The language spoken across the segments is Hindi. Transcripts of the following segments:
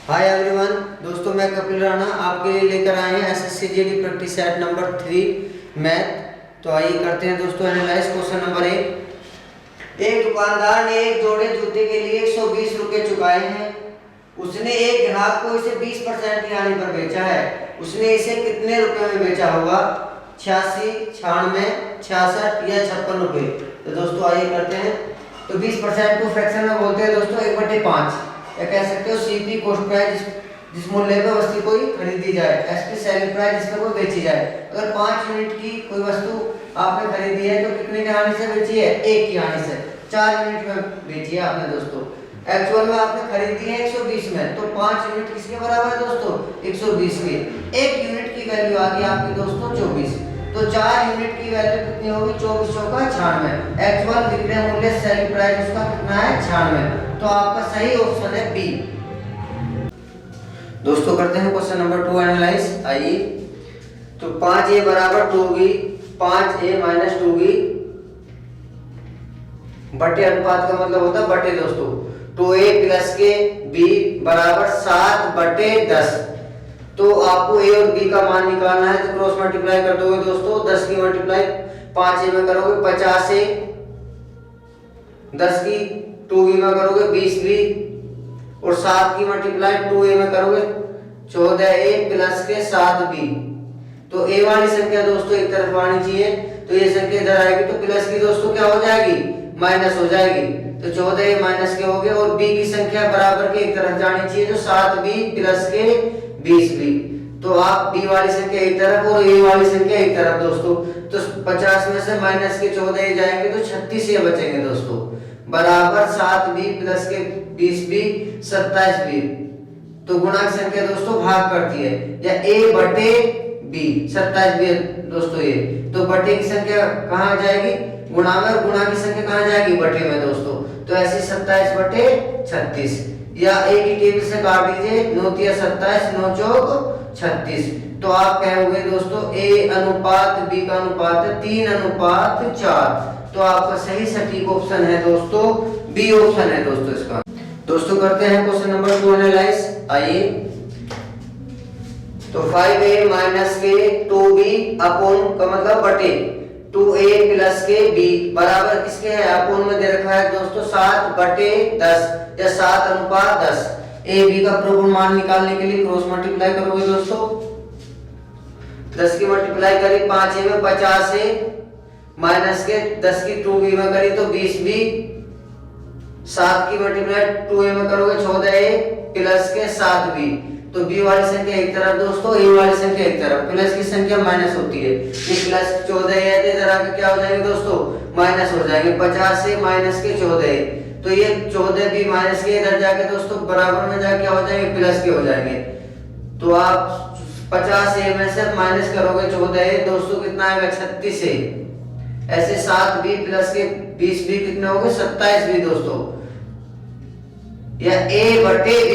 हाय एवरीवन दोस्तों, मैं कपिल राणा आपके लिए लेकर आए हैं SSC GD practice set number 3 math. तो आइए करते हैं दोस्तों एनालाइज क्वेश्चन नंबर 1। एक दुकानदार ने एक जोड़े जूते के लिए 120 रुपए चुकाए हैं। उसने एक ग्राहक को इसे 20% की हानि पर बेचा है। उसने इसे कितने रुपए में बेचा होगा? 86, 96, 66 या 56 रुपए। तो दोस्तों आइए करते हैं। तो 20% को फ्रैक्शन में बोलते हैं दोस्तों 1/5, या कह सकते हो सीपी कॉस्ट प्राइस जिस मूल्य पे वस्तु कोई खरीदी जाए, एसपी सेलिंग प्राइस जिस पे कोई बेची जाए। अगर 5 यूनिट की कोई वस्तु आपने खरीदी है तो कितने की हानि से बेची है? 1 की हानि से। 4 यूनिट में बेची है आपने दोस्तों। एक्चुअल में आपने खरीदी है 120 में, तो 5 यूनिट किसके बराबर है दोस्तों? 120 के। 1 यूनिट की वैल्यू आ गई आपकी दोस्तों 24। तो 4 यूनिट की वैल्यू कितनी होगी? 24 चौका 96। एक्चुअल विक्रय मूल्य सेलिंग प्राइस उसका कितना है? 96। तो आपका सही ऑप्शन है बी। दोस्तों करते हैं क्वेश्चन नंबर 2 एनालाइज। आइए, तो 5a बराबर 2b, 5a माइनस 2b बटे अनुपात का मतलब होता है बटे दोस्तों 2a प्लस के b बराबर 7/10। तो आपको a और b का मान निकालना है, तो क्रॉस मल्टीप्लाई कर दोगे दोस्तों। 10 की मल्टीप्लाई 5a में करोगे 50a, 10 की 2b में करोगे 20b, और 7 की मल्टीप्लाई 2a में करोगे 14a प्लस के 7b। तो a वाली संख्या दोस्तों एक तरफ आनी चाहिए, तो ये संख्या इधर आएगी, तो प्लस की दोस्तों क्या हो जाएगी? माइनस हो जाएगी। तो 14a माइनस के हो गए, और b की संख्या बराबर के एक तरफ जानी चाहिए, जो 7b प्लस के 20b। तो आप b वाली संख्या एक तरफ और a वाली संख्या एक तरफ दोस्तों। तो 50 में से माइनस के 14a जाएंगे तो 36a बचेंगे दोस्तों, बराबर 7b प्लस के 20b 27b। तो गुणा की संख्या दोस्तों भाग करती है, या a बटे b 27b दोस्तों ये। तो बटे की संख्या कहाँ जाएगी? गुणा में, और गुणा की संख्या कहाँ जाएगी? बटे में दोस्तों। तो ऐसे 27 बटे 36, या a की टेबल से काट दीजिए, 9 तिया 27, 9 चौक 36। तो आप कहोगे दोस्तों a अनुपात b का अनुपात है 3:4। तो आपका सही सटीक ऑप्शन है दोस्तों बी ऑप्शन है दोस्तों इसका। दोस्तों करते हैं क्वेश्चन नंबर 2 एनालाइज। आइए, तो 5a माइनस के 2b अपॉन का मतलब बटे 2a प्लस के b बराबर किसके है? अपॉन में दे रखा है दोस्तों 7/10 या 7:10। a b का प्रॉपर मान निकालने के लिए क्रॉस मल्टीप्लाई करोगे दोस्तों। 10 की मल्टीप्लाई करी 5a में 50a, माइनस के 10 की 2b में करी तो 20b, 7 की मल्टीप्लाई 2a में करोगे 14a प्लस के 7b। तो b वाली संख्या एक तरफ दोस्तों, a वाली संख्या एक तरफ। प्लस की संख्या माइनस होती है, ये प्लस 14a है, इधर आके क्या हो जाएंगे दोस्तों? माइनस हो जाएंगे। 50 से माइनस के 14a, तो ये 14b माइनस के इधर जाके दोस्तों बराबर में जाके क्या हो जाएंगे? प्लस के हो जाएंगे। तो आप 50a में से माइनस करोगे 14a दोस्तों, कितना आएगा? 36a। ऐसे 7b प्लस के 20b कितने हो गए? 27b दोस्तों, या a बटे b,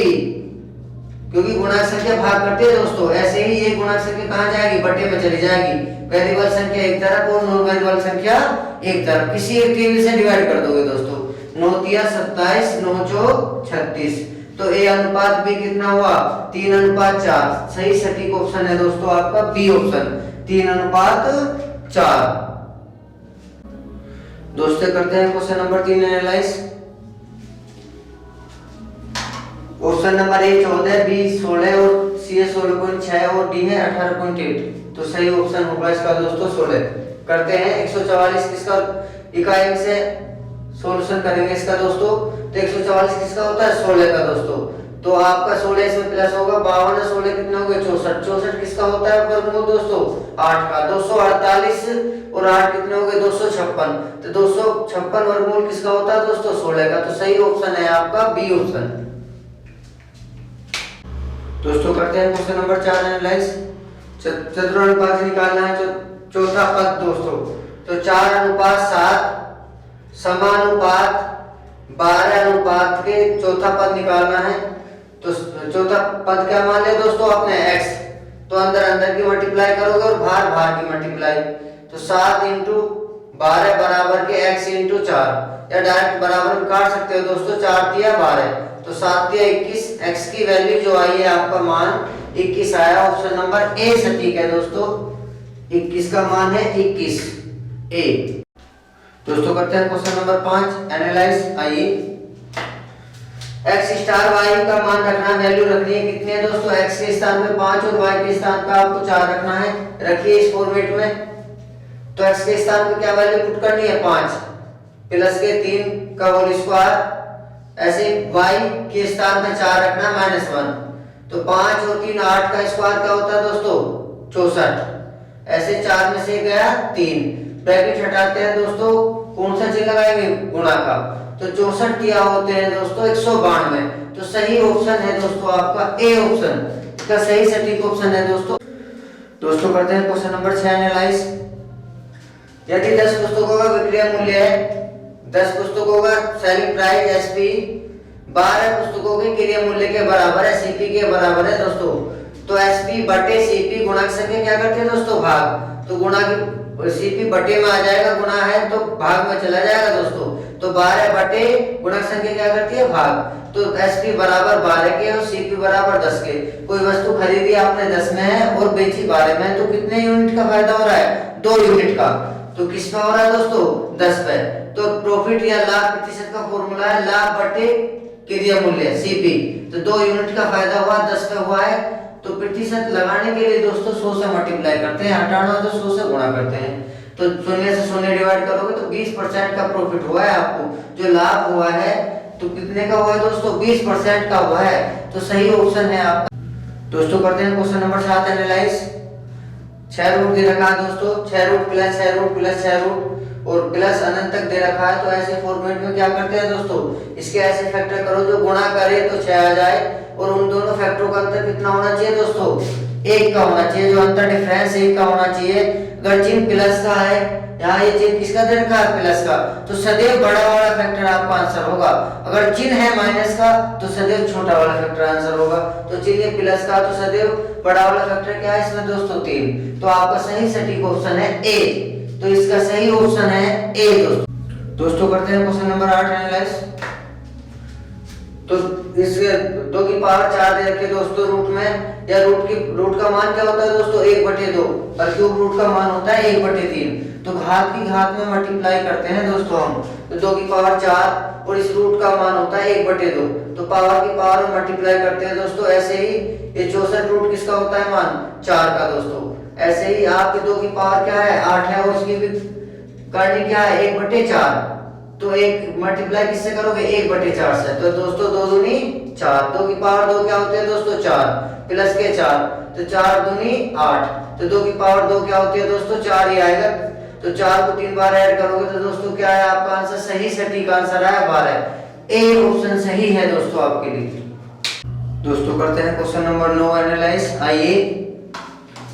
क्योंकि गुणा संख्या भाग करते हैं दोस्तों। ऐसे ही ये गुणा संख्या कहां जाएगी? बटे में चली जाएगी। वेरिएबल संख्या एक तरफ और नॉन वेरिएबल संख्या एक तरफ, किसी एक टेबल से डिवाइड कर दोगे दोस्तों। 9 तिया 27, 9 चौक 36। तो a अनुपात b कितना हुआ? 3:4। सही सटीक ऑप्शन है दोस्तों आपका बी ऑप्शन, 3:4। दोस्तों करते हैं question number 3 analyse. Option number A 14, B 16 और सी है 16.6 और डी है 18.8। तो सही ऑप्शन होगा इसका दोस्तों 16। करते हैं 144 किसका इकाई से सॉल्यूशन करेंगे इसका दोस्तों। तो 144 किसका होता है? 16 का दोस्तों। तो आपका 16 इसमें प्लस होगा, 52 16 कितने हो गए? 64। 64 किसका होता है वर्गमूल दोस्तों? 8 का। 248 और 8 कितने हो गए? 256। तो 256 वर्गमूल किसका होता है दोस्तों? 16 का। तो सही ऑप्शन है आपका बी ऑप्शन। दोस्तों करते हैं क्वेश्चन नंबर 4 एनालाइज। चतुरानुपात निकालना है चौथा पद दोस्तों। तो 4:7 समानुपात 12 के चौथा पद निकालना है। तो चौथा पद क्या मान ले दोस्तों आपने? x। तो अंदर अंदर की मल्टीप्लाई करोगे और बाहर बाहर की मल्टीप्लाई। तो 7 × 12 बराबर के x × 4, या डायरेक्ट बराबर में काट सकते हो दोस्तों। 4 तिया 12 तो 7 या 21, x की वैल्यू जो आई है आपका मान 21 आया। ऑप्शन नंबर ए सटीक है दोस्तों, 21 का मान है 21 ए। दोस्तों करते हैं क्वेश्चन नंबर 5 एनालाइज। आइए x स्टार y का मान रखना, वैल्यू रखनी है कितनी है दोस्तों, x के स्थान पे 5 और y के स्थान पे आपको 4 रखना है। रखिए इस फॉर्मेट में। तो x के स्थान पे क्या वैल्यू पुट करनी है 5 प्लस के 3 का होल स्क्वायर, ऐसे y के स्थान पे 4 रखना -1। तो 5 और 3 8 का स्क्वायर क्या होता है दोस्तों 64। ऐसे 4 में से गया 3, ब्रैकेट हटाते हैं दोस्तों, कौन सा चिन्ह लगाएंगे गुणा का। तो 64 किया होते हैं दोस्तों 192। तो सही ऑप्शन है दोस्तों आपका ए ऑप्शन, इसका सही सटीक ऑप्शन है दोस्तों। दोस्तों करते हैं क्वेश्चन नंबर 6 एनालाइज। यदि 10 पुस्तकों का विक्रय मूल्य है, 10 पुस्तकों का सेलिंग प्राइस एसपी 12 पुस्तकों के क्रय मूल्य के बराबर है, सीपी के बराबर है दोस्तों। तो एसपी बटे सीपी गुणा के संख्या क्या करते हैं दोस्तों भाग। तो गुणा की सीपी बटे में आ जाएगा, गुणा है तो भाग में चला जाएगा दोस्तों। तो 12 बटे गुणक संख्या क्या करती है भाग। तो एसपी बराबर 12 के और सीपी बराबर 10 के। कोई वस्तु खरीदी आपने 10 में है और बेची 12 में, तो कितने यूनिट का फायदा हो रहा है 2 यूनिट का। तो किस पे हो रहा है दोस्तों 10 पे। तो प्रॉफिट या लाभ प्रतिशत का फॉर्मूला है लाभ बटे क्रय मूल्य सीपी। तो 2 यूनिट का फायदा हुआ 10 पे हुआ है। तो प्रतिशत लगाने के लिए दोस्तों 100 से मल्टीप्लाई करते हैं, हटाना हो तो 100 से गुणा करते हैं। तो 0 से 0 डिवाइड करोगे तो 20% का प्रॉफिट हुआ है आपको। जो लाभ हुआ है तो कितने का हुआ है दोस्तों 20% का हुआ है। तो सही ऑप्शन है आपका। दोस्तों करते हैं क्वेश्चन नंबर 7 एनालाइज। 6 रूट दे रखा है दोस्तों, 6 root plus 6 root plus 6 root और प्लस अनंत तक दे रखा है। तो ऐसे फॉर्मेट में क्या करते हैं दोस्तों, इसके ऐसे फैक्टर करो जो गुणा करे तो 6 आ जाए और उन दोनों फैक्टरों का अंतर कितना होना चाहिए दोस्तों 1 का होना चाहिए। जो अंतर डिफरेंस 1 का होना चाहिए। अगर चिन्ह प्लस का है, यहाँ ये चिन्ह किसका दे रखा है प्लस का, तो सदैव बड़ा वाला फैक्टर आपका आंसर होगा। अगर चिन्ह है माइनस का तो सदैव छोटा वाला फैक्टर आंसर होगा। तो चिन्ह प्लस का तो सदैव बड़ा वाला फैक्टर क्या है इसमें दोस्तों 3। तो आपका सही सटीक ऑप्शन है ए। तो इसका सही ऑप्शन है ए दोस्तों। दोस्तों करते हैं क्वेश्चन नंबर 8 एनालाइज। तो इसके 2 की पावर 4 दे रखे दोस्तों रूट में, या रूट का मान क्या होता है दोस्तों 1/2 और क्यूब रूट का मान होता है 1/3। तो घात की घात में मल्टीप्लाई करते हैं दोस्तों हम। तो 2 की पावर 4 और इस रूट का मान होता है 1/2। तो पावर की पावर में मल्टीप्लाई करते हैं दोस्तों। ऐसे ही ये 64 रूट किसका होता है मान 4 का दोस्तों। ऐसे ही आपके 2 की पावर क्या है 8 है और उसकी भी करनी क्या है 1/4। तो एक मल्टीप्लाई किससे करोगे 1/4 से। तो दोस्तों 2 दूनी 4, 2 की पावर 2 क्या होती है दोस्तों 4 प्लस के 4, तो 4 दूनी 8। तो 2 की पावर 2 क्या होती है दोस्तों 4 ही आएगा। तो 4 को 3 बार ऐड करोगे तो दोस्तों क्या है आपका आंसर, सही सटीक आंसर है 12। ए ऑप्शन सही है दोस्तों आपके लिए। दोस्तों करते हैं क्वेश्चन नंबर 9 एनालाइज। आइए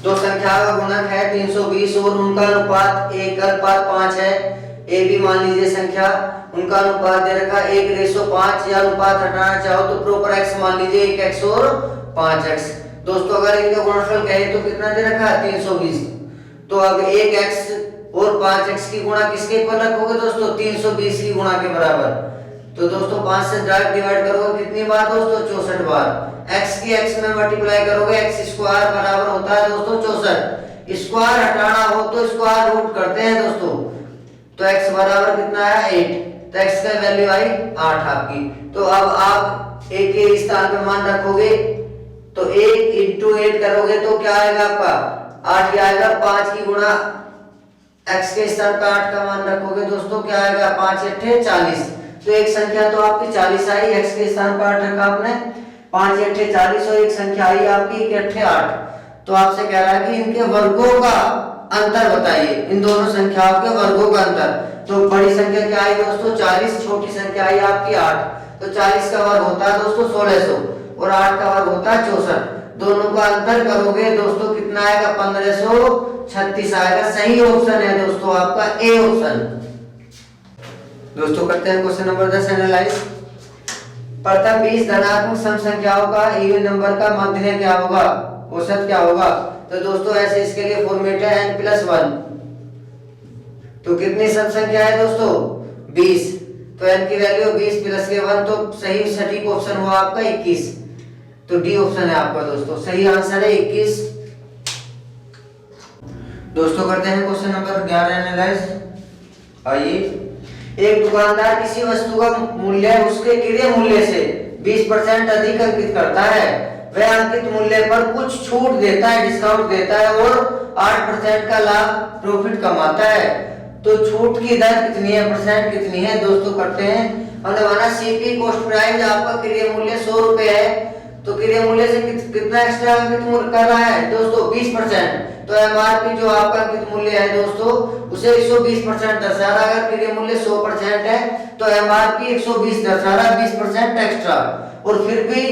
2 संख्या का गुणक है 320 और उनका अनुपात 1:5 है। ए भी मान लीजिए संख्या, उनका अनुपात दे रखा 1:5 या अनुपात हटाना चाहो तो प्रॉपर x मान लीजिए 1x और 5x। दोस्तों अगर इनका गुणनफल कहे तो कितना दे रखा है 320। तो अब 1x और 5x की गुणा किसके इक्वल रखोगे दोस्तों 320 की गुणा के बराबर। तो दोस्तों 5 से डायरेक्ट डिवाइड करोगे कितनी बार दोस्तों 64 बार। x की x में मल्टीप्लाई करोगे x स्क्वायर बराबर होता है दोस्तों 64। स्क्वायर हटाना हो तो स्क्वायर रूट करते हैं दोस्तों। तो x बराबर कितना है 8। तो x का वैल्यू आई 8 आपकी। तो अब आप a के स्थान पे मान रखोगे तो 1 × 8 करोगे तो क्या आएगा आपका 8 ही आएगा। 5 की गुणा x के स्थान पे 8 का मान रखोगे दोस्तों क्या आएगा 5 × 8 = 40। तो एक संख्या तो आपकी 40 आई, x के स्थान पर 8 रखा आपने, 5 × 8 = 40 और एक संख्या आई आपकी 1 × 8 8। तो आपसे कह रहा है कि इनके वर्गों का अंतर बताइए, इन दोनों संख्याओं के वर्गों का अंतर। तो बड़ी संख्या क्या आई दोस्तों 40, छोटी संख्या आई आपकी 8। तो 40 का वर्ग होता है दोस्तों 1600 और 8 का वर्ग होता है 64। दोनों का अंतर करोगे दोस्तों कितना आएगा 1536 आएगा। सही ऑप्शन है दोस्तों आपका ए ऑप्शन। दोस्तों करते हैं क्वेश्चन नंबर 10 एनालाइज। प्रथम 20 धनात्मक सम संख्याओं का इवन नंबर का मध्य क्या होगा, औसत क्या होगा। तो दोस्तों ऐसे इसके लिए फॉर्मेट है n+1। तो कितनी सम संख्या है दोस्तों 20। तो n की वैल्यू 20 प्लस के 1, तो सही सटीक ऑप्शन हुआ आपका 21। तो डी ऑप्शन है आपका दोस्तों, सही आंसर है 21। दोस्तों करते हैं क्वेश्चन नंबर 11 एनालाइज। आइए, एक दुकानदार किसी वस्तु का मूल्य उसके क्रय मूल्य से 20% अधिक अंकित करता है। वह अंकित मूल्य पर कुछ छूट देता है, डिस्काउंट देता है और 8% का लाभ प्रॉफिट कमाता है। तो छूट की दर कितनी है, परसेंट कितनी है दोस्तों करते हैं। हमने माना सीपी कॉस्ट प्राइस आपका क्रय मूल्य 100 रुपए है, तो क्रय मूल्य से कितना एक्स्ट्रा अंकित मूल्य कर रहा है दोस्तों 20%। तो एमआरपी जो आपका अंकित मूल्य है दोस्तों उसे 120% दर्शा रहा है। अगर क्रय मूल्य 100% है तो एमआरपी 120 दर्शा रहा है, 20% एक्स्ट्रा। और फिर भी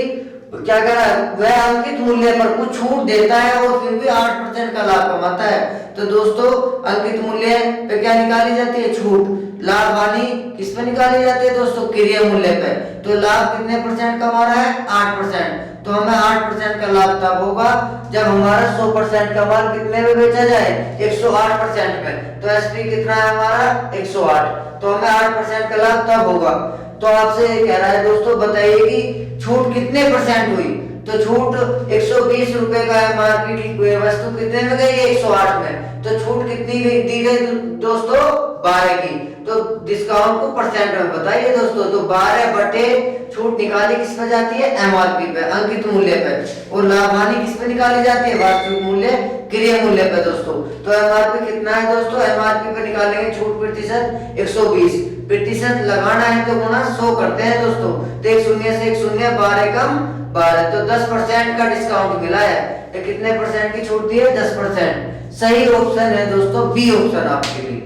क्या कर रहा है, वह अंकित मूल्य पर कुछ छूट देता है और फिर भी 8% का लाभ कमाता है। तो दोस्तों अंकित मूल्य पे क्या निकाली जाती है, छूट। लाभ हानि किस पे निकाली जाती है दोस्तों, क्रय मूल्य पे। तो लाभ कितने परसेंट कमा रहा है, 8%। तो हमें 8% का लाभ तब होगा जब हमारा 100% का माल कितने में बेचा जाए, 108% में। तो एसपी कितना है हमारा, 108। तो हमें 8% का लाभ तब होगा। तो आपसे कह रहा है दोस्तों बताइए कि छूट कितने परसेंट हुई। तो छूट 120 रुपए का एमआरपी की वस्तु कितने में गई, 108 में। तो छूट कितनी दी गई दोस्तों, 12 की। तो डिस्काउंट को परसेंट में बताइए दोस्तों। तो 12 बटे छूट निकाली किस पे जाती है, एमआरपी पे, अंकित मूल्य पे। और लाभ हानि किस पे निकाली जाती है, वास्तविक मूल्य, क्रय मूल्य पे दोस्तों। तो एमआरपी कितना है दोस्तों, एमआरपी पे निकालेंगे छूट प्रतिशत 120। प्रतिशत लगाना है तो गुना 100 करते हैं दोस्तों। तो एक शून्य से एक शून्य, 12 कम 12, तो 10% का डिस्काउंट मिला है। तो कितने परसेंट की छूट दी है, 10%। सही ऑप्शन है दोस्तों बी ऑप्शन आपके लिए।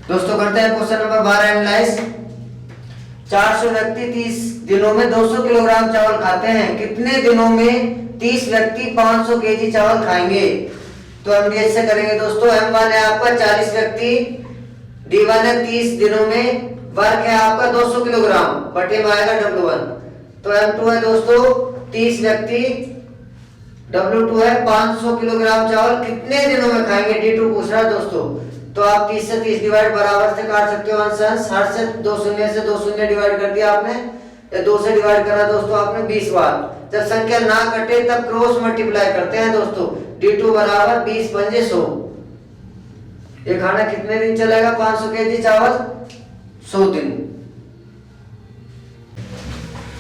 दोस्तों करते हैं क्वेश्चन नंबर 12 एनालाइज। 400 व्यक्ति 30 दिनों में 200 किलोग्राम चावल खाते हैं। कितने दिनों में 30 व्यक्ति 500 केजी चावल खाएंगे। तो हम ऐसे करेंगे दोस्तों। M1 है आपका 40 व्यक्ति, D1 है 30 दिनों में, वर्क है आपका 200 किलोग्राम, बटे में आएगा W1। तो M2 है दोस्तों 30 व्यक्ति, W2 है 500 किलोग्राम चावल कितने दिनों में खाएंगे, D2 पूछ रहा है दोस्तों। तो आप 30 से 30 डिवाइड बराबर से काट सकते हो आंसर। 60 से 2 शून्य से 2 शून्य डिवाइड कर दिया आपने, या 2 से डिवाइड करा दोस्तों आपने 20 बार। जब संख्या ना कटे तब क्रॉस मल्टीप्लाई करते हैं दोस्तों। D2 बराबर 20 पंजे 100। ये खाना कितने दिन चलेगा, 500 केजी चावल, 100 दिन।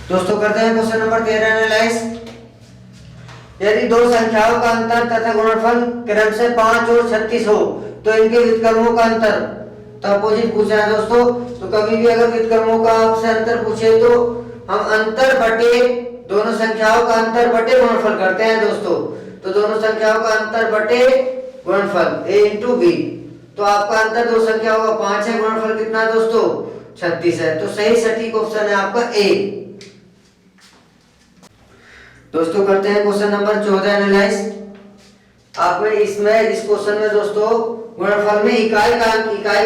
दोस्तों करते हैं क्वेश्चन नंबर 13 एनालाइज। यदि दो संख्याओं का अंतर तथा गुणनफल क्रम से 5 और 36 हो तो इनके व्युत्क्रमों का अंतर, तो अपोजिट पूछा है दोस्तों। तो कभी भी अगर व्युत्क्रमों का आपसे अंतर पूछे तो हम अंतर बटे, दोनों संख्याओं का अंतर बटे गुणनफल करते हैं दोस्तों। तो दोनों संख्याओं का अंतर बटे गुणनफल a इंटू बी। तो आपका अंतर दो संख्याओं का 5 है, गुणनफल कितना है दोस्तों, 36 है। तो सही सटीक ऑप्शन है आपका ए। दोस्तों करते हैं क्वेश्चन नंबर 14 एनालाइज। आपने इसमें इस क्वेश्चन में दोस्तों गुणनफल में इकाई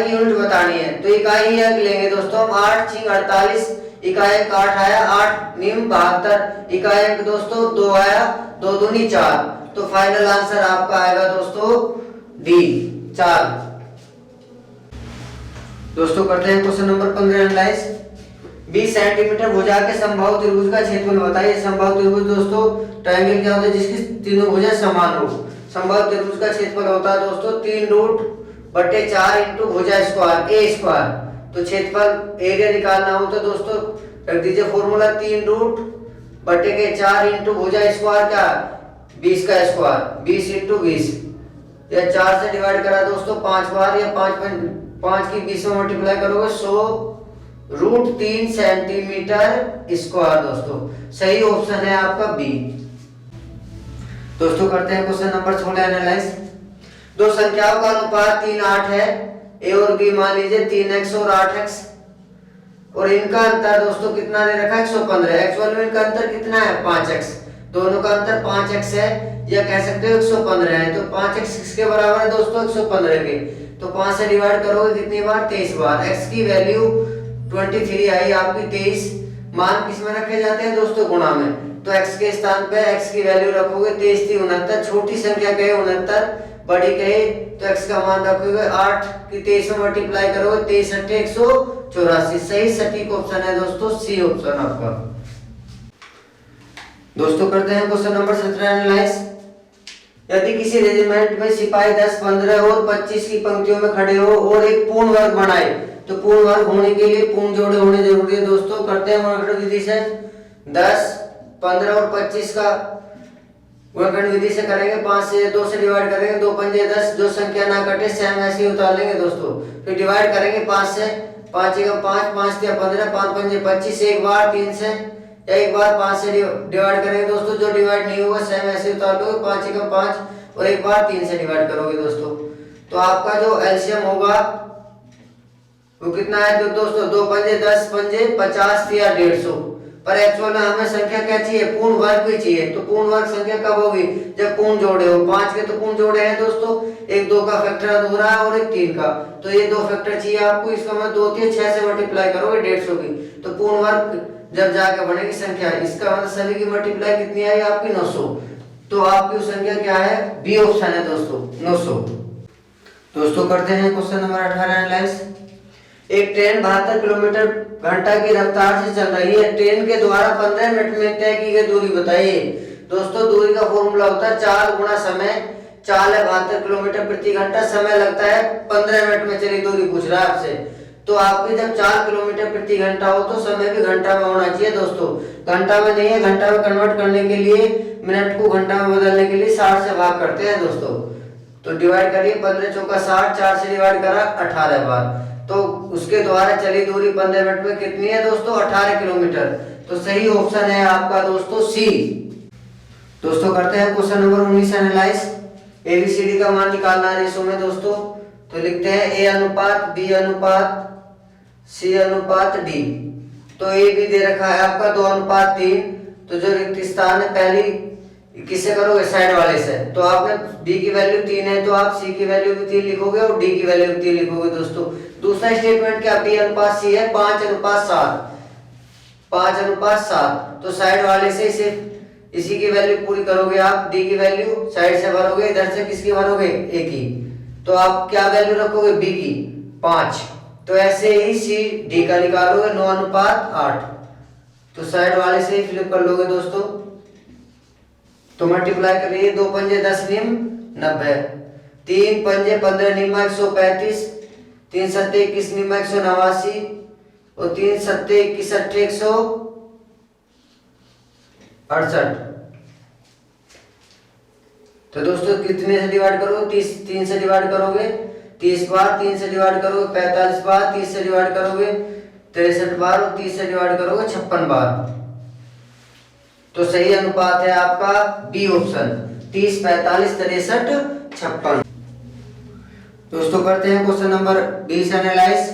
की यूनिट बतानी है। तो इकाई ही लेंगे दोस्तों हम। 8 × 48, इकाई 8 आया, 8 निम 72, इकाई अंक दोस्तों 2 आया, 2 दूनी 4। तो फाइनल आंसर आपका आएगा दोस्तों डी 4। दोस्तों करते हैं क्वेश्चन नंबर 15 एनालाइज। 20 सेंटीमीटर भुजा के समबाहु त्रिभुज का क्षेत्रफल बताइए। समबाहु त्रिभुज दोस्तों ट्रायंगल क्या होता है, जिसकी तीनों भुजा समान हो। समबाहु त्रिभुज का क्षेत्रफल होता है दोस्तों 3√4 इंटू भुजा स्क्वायर ए स्क्वायर। तो क्षेत्रफल एरिया निकालना हो तो दोस्तों रख दीजिए फॉर्मूला 3√4 इंटू भुजा स्क्वायर क्या, 20 का स्क्वायर, 20 इंटू 20, या 4 से डिवाइड करा दोस्तों 5 बार, या 5 की 20 में मल्टीप्लाई करोगे 100√3 सेंटीमीटर स्क्वायर दोस्तों। सही ऑप्शन है आपका बी। दोस्तों करते हैं क्वेश्चन नंबर 16 एनालाइज। दो संख्याओं का अनुपात 3:8 है। ए और बी मान लीजिए 3x और 8x, और इनका अंतर दोस्तों कितना दे रखा है, 115। एक्चुअल में इनका अंतर कितना है, 5x। दोनों का अंतर 5x है, या कह सकते हो 115 है। तो 5x किसके बराबर है दोस्तों, 115 के। तो 5 से डिवाइड करोगे कितनी बार, 23 बार। x की वैल्यू 23 आई आपकी 23। मान किस में रखे जाते हैं दोस्तों, गुणा में। तो x के स्थान पे x की वैल्यू रखोगे 23 × 69। छोटी संख्या कहे 69, बड़ी कहे तो x का मान रखोगे 8 की 23 में मल्टीप्लाई करोगे 23 × 8 = 84। सही सटीक ऑप्शन है दोस्तों सी ऑप्शन आपका। दोस्तों करते हैं क्वेश्चन नंबर 17 एनालाइज। यदि किसी रेजिमेंट में सिपाही 10, 15 और 25 की पंक्तियों में खड़े हो और एक पूर्ण वर्ग बनाए, तो पूर्ण वर्ग होने के लिए पूर्ण जोड़े होने जरूरी है दोस्तों। करते हैं गुणनखंड विधि से। 10, 15 और 25 का गुणनखंड विधि से करेंगे। 5 से 2 से डिवाइड करेंगे, 2 पंजे 10, जो संख्या ना कटे सेम ऐसे ही उतार लेंगे दोस्तों। फिर डिवाइड करेंगे 5 से, 5 एकम 5, 5 तिया 15, 5 पंजे 25, एक बार 3 से या एक बार 5 से डिवाइड करेंगे दोस्तों। जो डिवाइड नहीं होगा सेम ऐसे उतार लोगे। 5 एकम 5 और एक बार 3 से डिवाइड करोगे दोस्तों। तो आपका जो एलसीएम होगा वो कितना है तो दोस्तों 2 पंजे 10 पंजे 50 या 150। पर एक्चुअल में हमें संख्या क्या चाहिए, पूर्ण वर्ग भी चाहिए। तो पूर्ण वर्ग संख्या कब होगी, जब पूर्ण जोड़े हो। 5 के तो पूर्ण जोड़े हैं दोस्तों, एक 2 का फैक्टर अधूरा है और एक 3 का, तो ये 2 फैक्टर चाहिए आपको। इसका मतलब 2 3 6 से मल्टीप्लाई करोगे 150 की, तो पूर्ण वर्ग जब जाके बनेगी संख्या, इसका मतलब सभी की मल्टीप्लाई कितनी आई आपकी 900। तो आपकी संख्या क्या है, बी ऑप्शन है दोस्तों 900। दोस्तों करते हैं क्वेश्चन नंबर 18 एनालाइज। एक ट्रेन 72 किलोमीटर घंटा की रफ्तार से चल रही है। ट्रेन के द्वारा 15 मिनट में तय की गई दूरी बताइए। दोस्तों दूरी का फॉर्मूला होता है 4 गुणा समय। 4 है 72 किलोमीटर प्रति घंटा, समय लगता है 15 मिनट में चली दूरी पूछ रहा है आपसे। तो आपकी जब 4 किलोमीटर प्रति घंटा हो तो समय भी घंटा में होना चाहिए दोस्तों। घंटा में नहीं है, घंटा में कन्वर्ट करने के लिए, मिनट को घंटा में बदलने के लिए 60 से भाग करते हैं दोस्तों। तो डिवाइड करिए, 15 चौका 60, 4 से डिवाइड करा 18 बार, तो उसके द्वारा चली दूरी 15 मिनट में कितनी है दोस्तों, 18 किलोमीटर। तो सही ऑप्शन है आपका दोस्तों सी। दोस्तों करते हैं क्वेश्चन नंबर 19 एनालाइज। एबीसीडी का मान निकालना है रेशो में दोस्तों। तो लिखते हैं ए अनुपात बी अनुपात सी अनुपात डी। तो ए बी दे रखा है आपका 2 अनुपात 3। तो जो रिक्त स्थान है पहली किससे करोगे, साइड वाले से। तो आपने बी की वैल्यू 3 है तो आप सी की वैल्यू भी 3 लिखोगे और डी की वैल्यू भी 3 लिखोगे दोस्तों। दूसरा स्टेटमेंट क्या, बी अनुपात सी है 5 अनुपात 7, 5 अनुपात 7। तो साइड वाले से इसे इसी की वैल्यू पूरी करोगे आप, डी की वैल्यू साइड से भरोगे, इधर से किसकी भरोगे, ए की। तो आप क्या वैल्यू रखोगे, बी की 5। तो ऐसे ही सी डी का निकालोगे 9 अनुपात 8। तो साइड वाले से ही फ्लिप कर लोगे दोस्तों। तो मल्टीप्लाई करिए, 2 पंजे 10 निम 90, 3 पंजे 15 निमा 135, 3 सत्ते 21 निमा 189 और 3 सत्ते 21 अट्ठे 168। तो दोस्तों कितने से डिवाइड करोगे, 3 से डिवाइड करोगे, 30 बार 3 से डिवाइड करोगे, 45 बार 30 से डिवाइड करोगे, 63 बार और 30 से डिवाइड करोगे 56 बार। तो सही अनुपात है आपका बी ऑप्शन 30, 45, 63, 56। दोस्तों करते हैं क्वेश्चन नंबर 20 एनालाइज।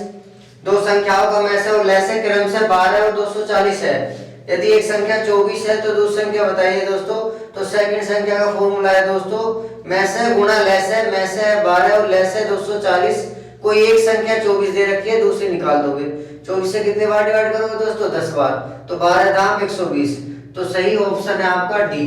दो संख्याओं का मैसे और लैसे क्रम से 12 और 240 है। यदि एक संख्या 24 है तो दूसरी संख्या बताइए दोस्तों। तो सेकंड संख्या का फॉर्मूला है दोस्तों मैसे गुणा लैसे। मैसे है 12 और लैसे 240। कोई एक संख्या 24 दे रखी है, दूसरी निकाल दोगे। 24 से कितने बार डिवाइड करोगे दोस्तों, 10 बार। तो 12 दाम 120। तो सही ऑप्शन है आपका डी।